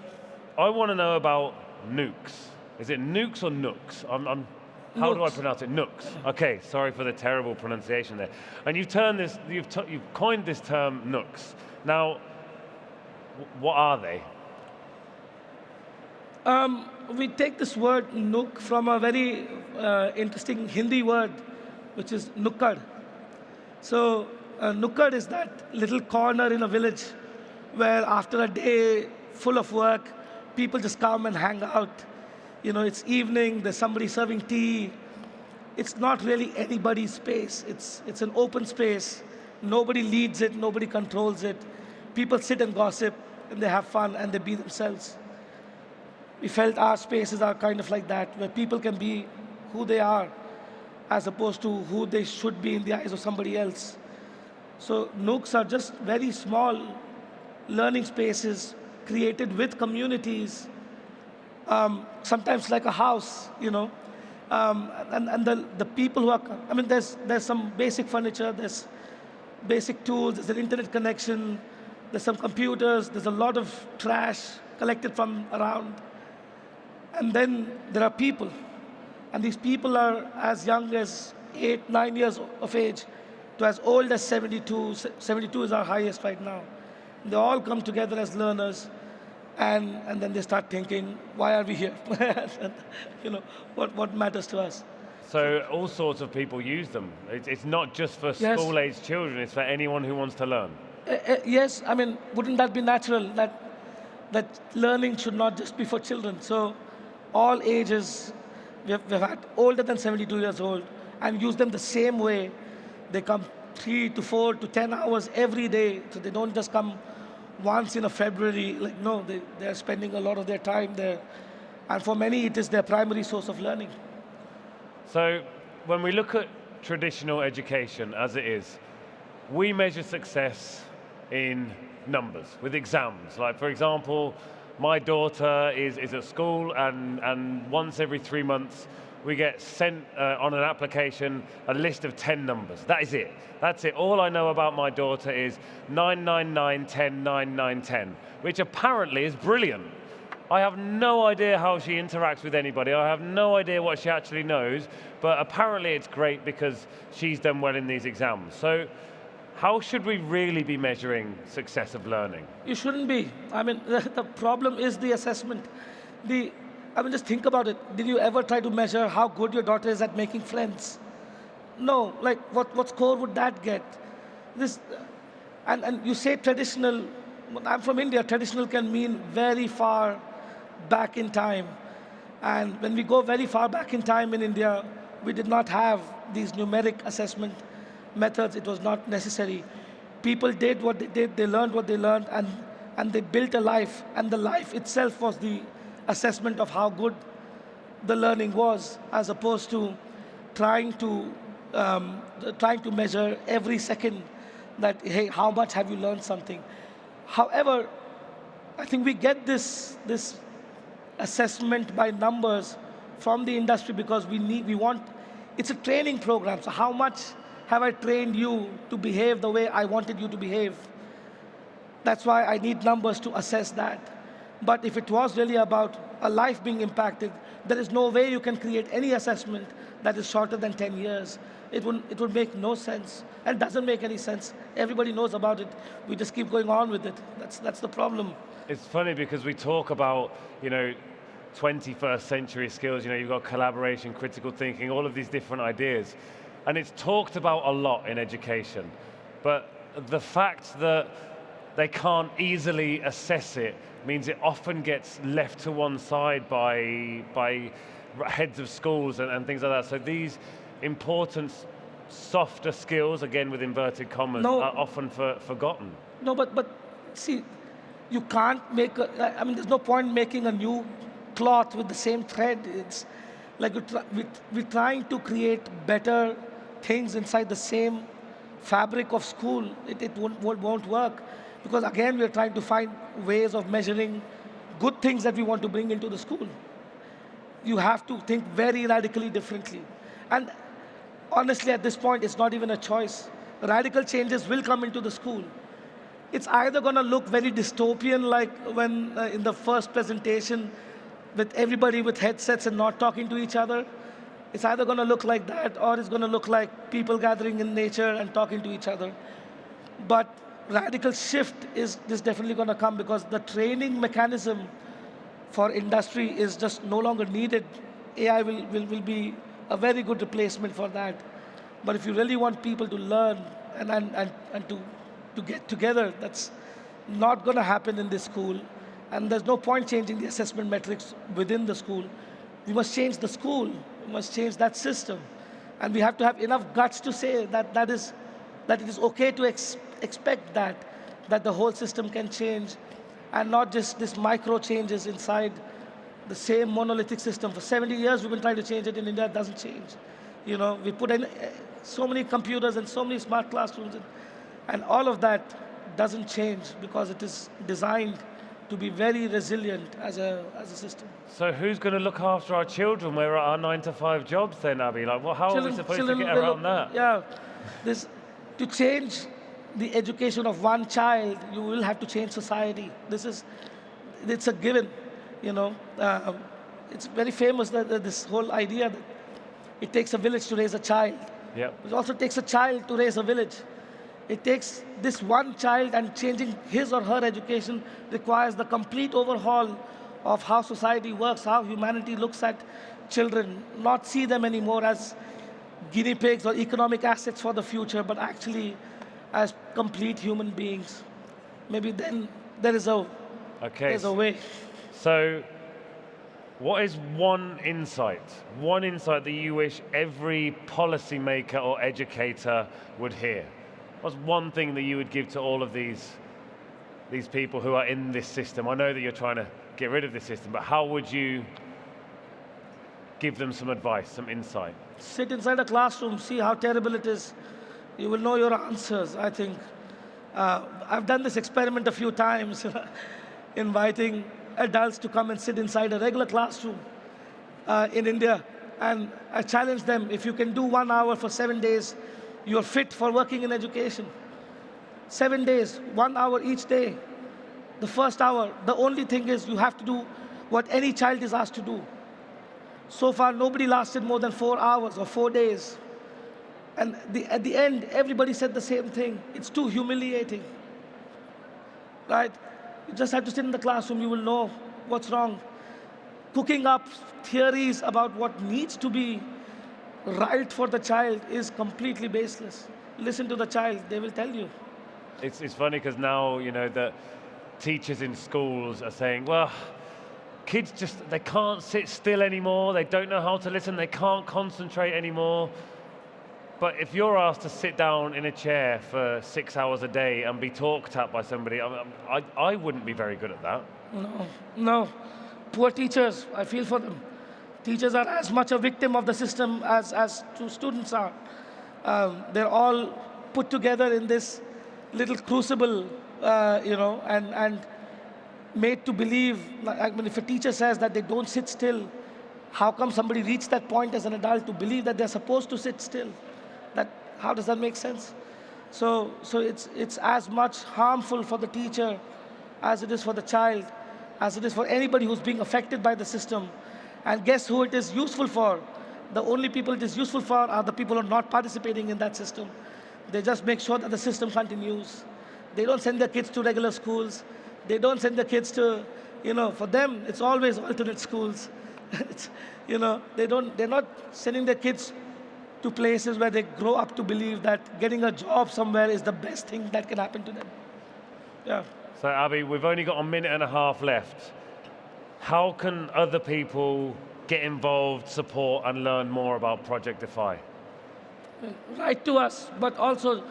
I want to know about nukes. Is it nukes or nooks? How do I pronounce it? Nooks. Okay, sorry for the terrible pronunciation there. And you've coined this term nooks. Now, what are they? We take this word nook from a very interesting Hindi word, which is nukkad. So Nukkad is that little corner in a village where after a day full of work, people just come and hang out. It's evening, there's somebody serving tea. It's not really anybody's space. It's an open space. Nobody leads it, nobody controls it. People sit and gossip, and they have fun, and they be themselves. We felt our spaces are kind of like that, where people can be who they are, as opposed to who they should be in the eyes of somebody else. So nooks are just very small learning spaces created with communities, sometimes like a house, and the people who are, there's some basic furniture, there's basic tools, there's an internet connection, there's some computers, there's a lot of trash collected from around. And then there are people. And these people are as young as 8, 9 years of age to as old as 72. 72 is our highest right now. They all come together as learners, and then they start thinking, why are we here? What matters to us? So all sorts of people use them. It's not just for Yes. school-aged children, it's for anyone who wants to learn. Yes, wouldn't that be natural, that learning should not just be for children? So all ages, we've had older than 72 years old, and use them the same way. They come 3 to 4 to 10 hours every day, so they don't just come once in a February. No, they're spending a lot of their time there. And for many, it is their primary source of learning. So when we look at traditional education as it is, we measure success in numbers, with exams. Like, for example, my daughter is at school, and once every 3 months, we get sent on an application a list of 10 numbers. That is it. That's it. All I know about my daughter is 9, 9, 9, 10, 9, 9, 10, which apparently is brilliant. I have no idea how she interacts with anybody. I have no idea what she actually knows, but apparently it's great because she's done well in these exams. So how should we really be measuring success of learning? You shouldn't be. The problem is the assessment. Just think about it. Did you ever try to measure how good your daughter is at making friends? No. What score would that get? And you say traditional. I'm from India. Traditional can mean very far back in time. And when we go very far back in time in India, we did not have these numeric assessment methods. It was not necessary. People did what they did. They learned what they learned, and they built a life. And the life itself was the assessment of how good the learning was, as opposed to trying to measure every second that, hey, how much have you learned something? However, I think we get this assessment by numbers from the industry because we want, it's a training program. So how much have I trained you to behave the way I wanted you to behave? That's why I need numbers to assess that. But if it was really about a life being impacted, there is no way you can create any assessment that is shorter than 10 years. It would make no sense, and doesn't make any sense. Everybody knows about it. We just keep going on with it. That's the problem. It's funny because we talk about, 21st century skills, you've got collaboration, critical thinking, all of these different ideas. And it's talked about a lot in education. But the fact that they can't easily assess it means it often gets left to one side by heads of schools and things like that. So these important softer skills, again with inverted commas, are often forgotten. No, but see, you can't make, there's no point making a new cloth with the same thread. It's like we're trying to create better things inside the same fabric of school. It won't work. Because again, we're trying to find ways of measuring good things that we want to bring into the school. You have to think very radically differently. And honestly, at this point, it's not even a choice. Radical changes will come into the school. It's either going to look very dystopian, like when in the first presentation, with everybody with headsets and not talking to each other. It's either going to look like that, or it's going to look like people gathering in nature and talking to each other. But radical shift is definitely going to come because the training mechanism for industry is just no longer needed. AI will be a very good replacement for that. But if you really want people to learn and to get together. That's not going to happen in this school. And there's no point changing the assessment metrics within the school. We must change the school. We must change that system. And we have to have enough guts to say that it is okay to expect that the whole system can change, and not just this micro changes inside the same monolithic system. For 70 years, we've been trying to change it in India. It doesn't change. You know, we put in so many computers and so many smart classrooms, and all of that doesn't change because it is designed to be very resilient as a system. So who's going to look after our children? We're at our 9-to-5 jobs then, Abhi. Like, well, how are we supposed to get around that? Yeah, to change the education of one child, you will have to change society. It's a given, you know. It's very famous that this whole idea that it takes a village to raise a child. Yep. It also takes a child to raise a village. It takes this one child, and changing his or her education requires the complete overhaul of how society works, how humanity looks at children, not see them anymore as guinea pigs or economic assets for the future, but actually as complete human beings. Maybe then there's a way. So what is one insight that you wish every policymaker or educator would hear? What's one thing that you would give to all of these people who are in this system? I know that you're trying to get rid of this system, but how would you give them some advice, some insight? Sit inside a classroom, see how terrible it is. You will know your answers, I think. I've done this experiment a few times, inviting adults to come and sit inside a regular classroom in India. And I challenge them, if you can do 1 hour for 7 days, you're fit for working in education. 7 days, 1 hour each day. The first hour, the only thing is you have to do what any child is asked to do. So far, nobody lasted more than 4 hours or 4 days. And at the end, everybody said the same thing. It's too humiliating, right? You just have to sit in the classroom, you will know what's wrong. Cooking up theories about what needs to be right for the child is completely baseless. Listen to the child, they will tell you. It's funny because now, you know, the teachers in schools are saying, well, kids they can't sit still anymore, they don't know how to listen, they can't concentrate anymore. But if you're asked to sit down in a chair for 6 hours a day and be talked at by somebody, I wouldn't be very good at that. No. Poor teachers, I feel for them. Teachers are as much a victim of the system as students are. They're all put together in this little crucible, and made to believe. I mean, if a teacher says that they don't sit still, how come somebody reached that point as an adult to believe that they're supposed to sit still? How does that make sense? So it's as much harmful for the teacher as it is for the child, as it is for anybody who's being affected by the system. And guess who it is useful for? The only people it is useful for are the people who are not participating in that system. They just make sure that the system continues. They don't send their kids to regular schools. They don't send their kids to, for them, it's always alternate schools. They're not sending their kids to places where they grow up to believe that getting a job somewhere is the best thing that can happen to them. Yeah. So Abhi, we've only got a minute and a half left. How can other people get involved, support, and learn more about Project DEFY? Write to us, but also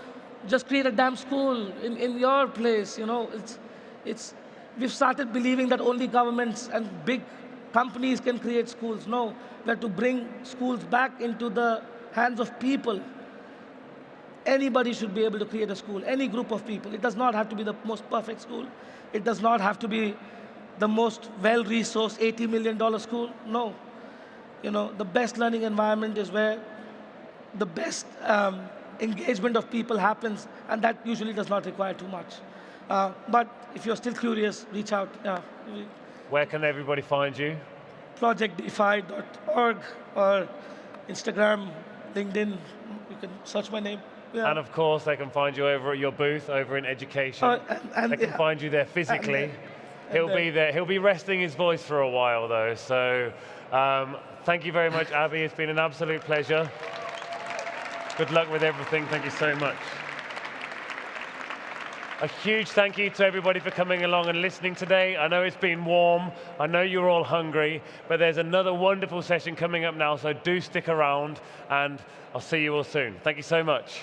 just create a damn school in your place. We've started believing that only governments and big companies can create schools. No, we have to bring schools back into the hands of people. Anybody should be able to create a school, any group of people. It does not have to be the most perfect school. It does not have to be the most well-resourced $80 million school. No. The best learning environment is where the best engagement of people happens, and that usually does not require too much. But if you're still curious, reach out. Yeah. Where can everybody find you? projectdefy.org or Instagram, LinkedIn. You can search my name. Yeah. And of course, they can find you over at your booth, over in education. They can find you there physically. He'll be there. He'll be resting his voice for a while, though. So thank you very much, Abhi. It's been an absolute pleasure. Good luck with everything. Thank you so much. A huge thank you to everybody for coming along and listening today. I know it's been warm, I know you're all hungry, but there's another wonderful session coming up now, so do stick around, and I'll see you all soon. Thank you so much.